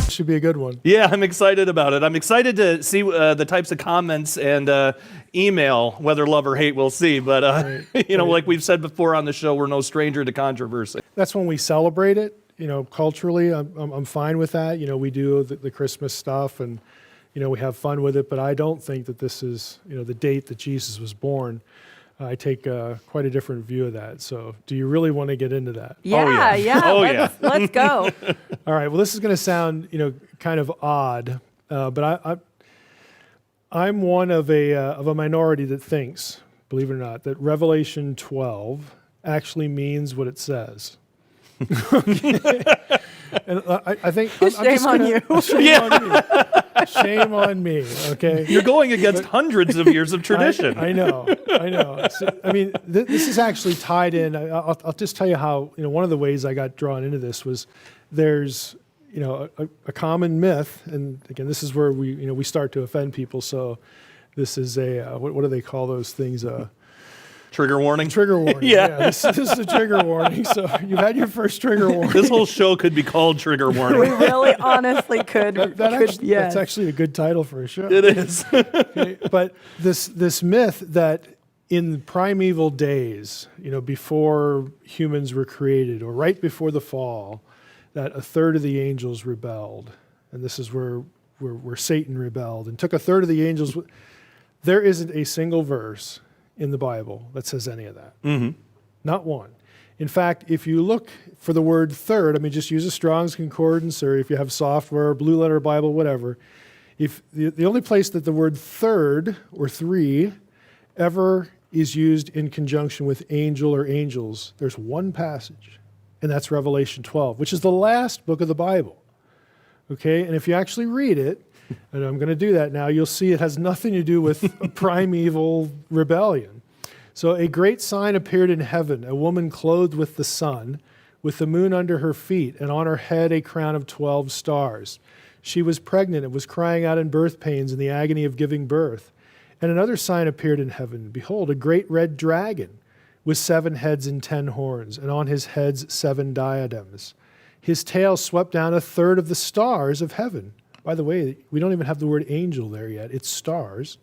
Should be a good one. Yeah, I'm excited about it. I'm excited to see the types of comments and email, whether love or hate, we'll see. But, like we've said before on the show, we're no stranger to controversy. That's when we celebrate it, culturally. I'm fine with that. We do the Christmas stuff and, we have fun with it. But I don't think that this is, the date that Jesus was born. I take quite a different view of that. So do you really want to get into that? Yeah. Let's go. All right. Well, this is going to sound, kind of odd, but I'm one of a minority that thinks, believe it or not, that Revelation 12 actually means what it says. And I think Shame on you. Shame on me. Okay. You're going against hundreds of years of tradition. I know. So, this is actually tied in. I'll just tell you how. One of the ways I got drawn into this was there's a common myth, and again, this is where we start to offend people. So this is what do they call those things? Trigger warning? Trigger warning. Yeah. This is a trigger warning. So you've had your first trigger warning. This whole show could be called Trigger Warning. We really honestly could. That's actually a good title for a show. It is. Okay, but this myth that in primeval days, before humans were created or right before the fall, that a third of the angels rebelled. And this is where Satan rebelled and took a third of the angels. There isn't a single verse in the Bible that says any of that. Mm-hmm. Not one. In fact, if you look for the word third, just use a Strong's Concordance, or if you have software, Blue Letter Bible, whatever, if the only place that the word third or three ever is used in conjunction with angel or angels, there's one passage, and that's Revelation 12, which is the last book of the Bible. Okay, and if you actually read it, and I'm going to do that now, you'll see it has nothing to do with primeval rebellion. So a great sign appeared in heaven, a woman clothed with the sun, with the moon under her feet, and on her head a crown of 12 stars. She was pregnant and was crying out in birth pains in the agony of giving birth. And another sign appeared in heaven. Behold, a great red dragon with 7 heads and 10 horns, and on his heads 7 diadems. His tail swept down a third of the stars of heaven. By the way, we don't even have the word angel there yet. It's stars.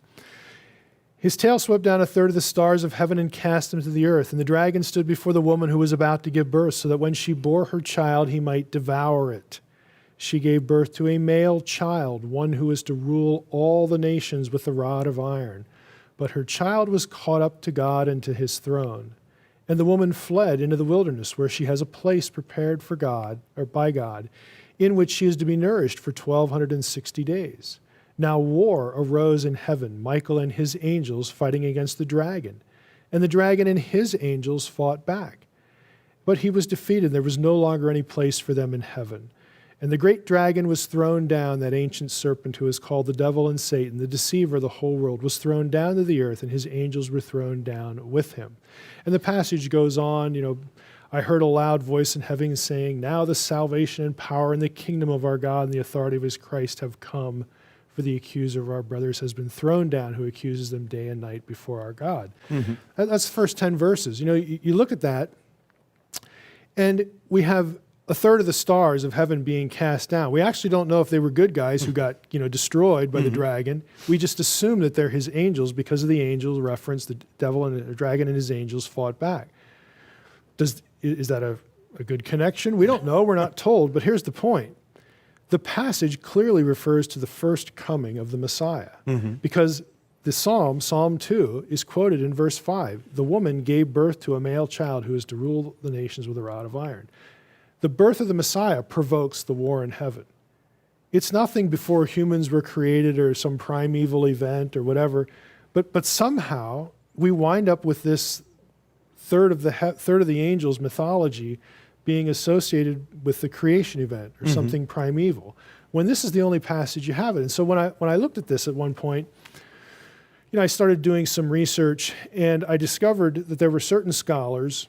His tail swept down a third of the stars of heaven and cast them to the earth. And the dragon stood before the woman who was about to give birth, so that when she bore her child, he might devour it. She gave birth to a male child, one who was to rule all the nations with a rod of iron. But her child was caught up to God and to his throne. And the woman fled into the wilderness, where she has a place prepared for God, or by God, in which she is to be nourished for 1,260 days. Now war arose in heaven, Michael and his angels fighting against the dragon. And the dragon and his angels fought back. But he was defeated. There was no longer any place for them in heaven. And the great dragon was thrown down, that ancient serpent who is called the devil and Satan, the deceiver of the whole world, was thrown down to the earth, and his angels were thrown down with him. And the passage goes on, I heard a loud voice in heaven saying, now the salvation and power and the kingdom of our God and the authority of his Christ have come, for the accuser of our brothers has been thrown down, who accuses them day and night before our God. Mm-hmm. That's the first 10 verses. You look at that, and we have a third of the stars of heaven being cast down. We actually don't know if they were good guys who got destroyed by the dragon. We just assume that they're his angels because of the angel reference. The devil and the dragon and his angels fought back. Is that a good connection? We don't know. We're not told. But here's the point. The passage clearly refers to the first coming of the Messiah, because the Psalm 2, is quoted in verse 5. The woman gave birth to a male child who is to rule the nations with a rod of iron. The birth of the Messiah provokes the war in heaven. It's nothing before humans were created or some primeval event or whatever, but somehow we wind up with this third of the angels mythology being associated with the creation event or something primeval, when this is the only passage you have it. And so when I looked at this at one point, I started doing some research, and I discovered that there were certain scholars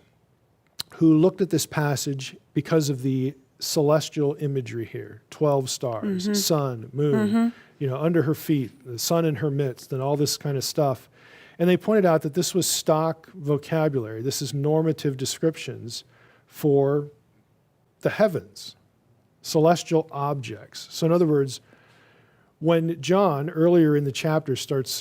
who looked at this passage because of the celestial imagery here, 12 stars, sun, moon, under her feet, the sun in her midst, and all this kind of stuff. And they pointed out that this was stock vocabulary. This is normative descriptions for the heavens, celestial objects. So in other words, when John, earlier in the chapter,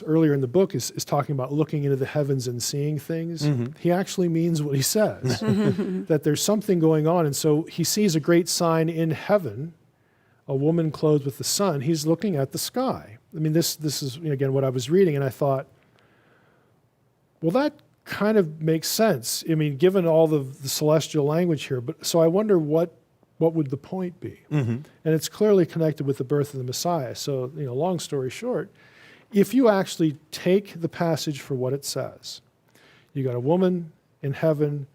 earlier in the book, is talking about looking into the heavens and seeing things, he actually means what he says, that there's something going on. And so he sees a great sign in heaven, a woman clothed with the sun. He's looking at the sky. I mean, this is, again, what I was reading, and I thought, well, that kind of makes sense. I mean, given all the celestial language here. But so I wonder what would the point be? And it's clearly connected with the birth of the Messiah. So, long story short, if you actually take the passage for what it says, you got a woman in heaven.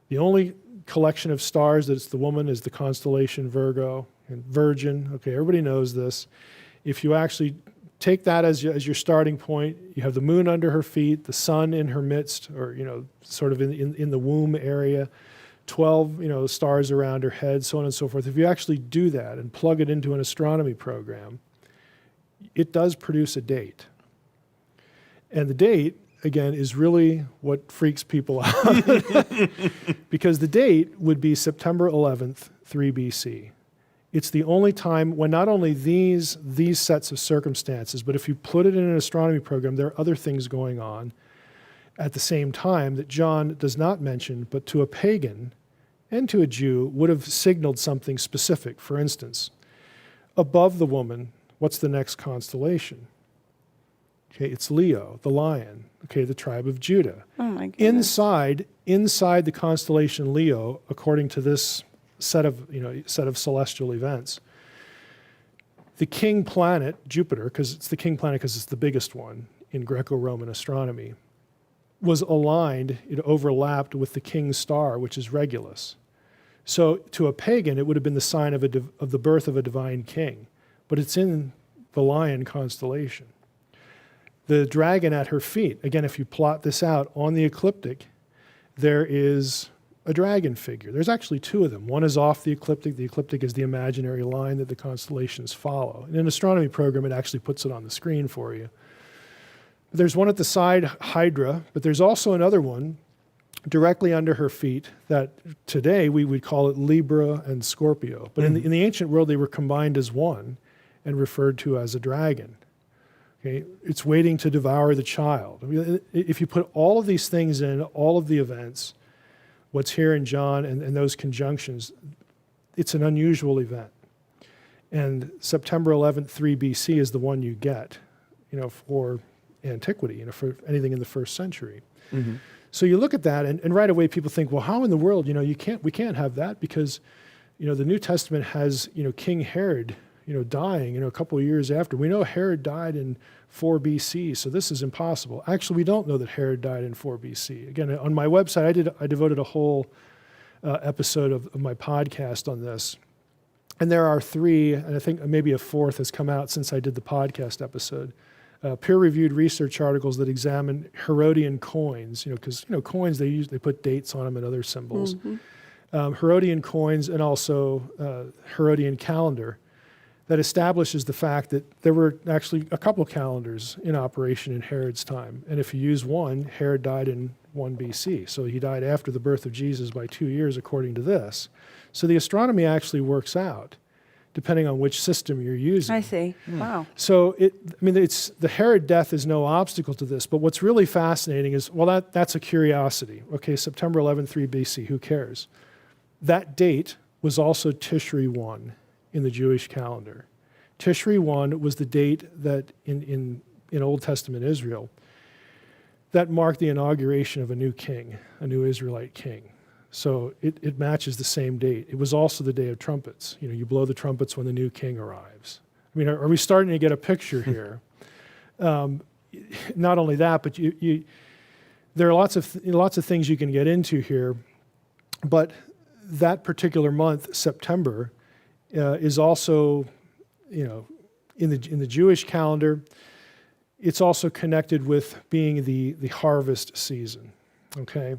The only collection of stars that it's the woman is the constellation Virgo and Virgin. Okay, everybody knows this. If you actually take that as your starting point, you have the moon under her feet, the sun in her midst, or sort of in the womb area, 12 stars around her head, so on and so forth. If you actually do that and plug it into an astronomy program, it does produce a date. And the date, again, is really what freaks people out. Because the date would be September 11th, 3 BC. It's the only time when not only these sets of circumstances, but if you put it in an astronomy program, there are other things going on at the same time that John does not mention, but to a pagan and to a Jew would have signaled something specific. For instance, above the woman, what's the next constellation? Okay, it's Leo, the lion, okay, the tribe of Judah. Oh my goodness. Inside the constellation Leo, according to this set of celestial events, the king planet, Jupiter, because it's the king planet because it's the biggest one in Greco-Roman astronomy, was aligned, it overlapped with the king's star, which is Regulus. So to a pagan, it would have been the sign of the birth of a divine king, but it's in the lion constellation. The dragon at her feet, again, if you plot this out on the ecliptic, there is a dragon figure. There's actually two of them. One is off the ecliptic. The ecliptic is the imaginary line that the constellations follow. In an astronomy program, it actually puts it on the screen for you. There's one at the side, Hydra, but there's also another one directly under her feet that today we would call it Libra and Scorpio. But in the ancient world, they were combined as one and referred to as a dragon. Okay? It's waiting to devour the child. I mean, if you put all of these things in, all of the events, what's here in John and those conjunctions, it's an unusual event. And September 11th, 3 BC is the one you get, for antiquity, for anything in the first century. So you look at that, and right away people think, well, how in the world, we can't have that because, the New Testament has, King Herod, dying, a couple of years after. We know Herod died in 4 BC, so this is impossible. Actually, we don't know that Herod died in 4 BC. Again, on my website, I devoted a whole episode of my podcast on this. And there are 3, and I think maybe a 4th has come out since I did the podcast episode, peer-reviewed research articles that examine Herodian coins, because, coins, they put dates on them and other symbols. Herodian coins and also Herodian calendar that establishes the fact that there were actually a couple calendars in operation in Herod's time. And if you use one, Herod died in 1 BC. So he died after the birth of Jesus by 2 years, according to this. So the astronomy actually works out, depending on which system you're using. I see. Wow. So the Herod death is no obstacle to this. But what's really fascinating is, well, that's a curiosity. Okay, September 11, 3 BC, who cares? That date was also Tishri 1 in the Jewish calendar. Tishri 1 was the date that in Old Testament Israel, that marked the inauguration of a new king, a new Israelite king. So it matches the same date. It was also the day of trumpets. You blow the trumpets when the new king arrives. I mean, are we starting to get a picture here? Not only that, but there are lots of things you can get into here. But that particular month, September, is also, in the Jewish calendar, it's also connected with being the harvest season. Okay.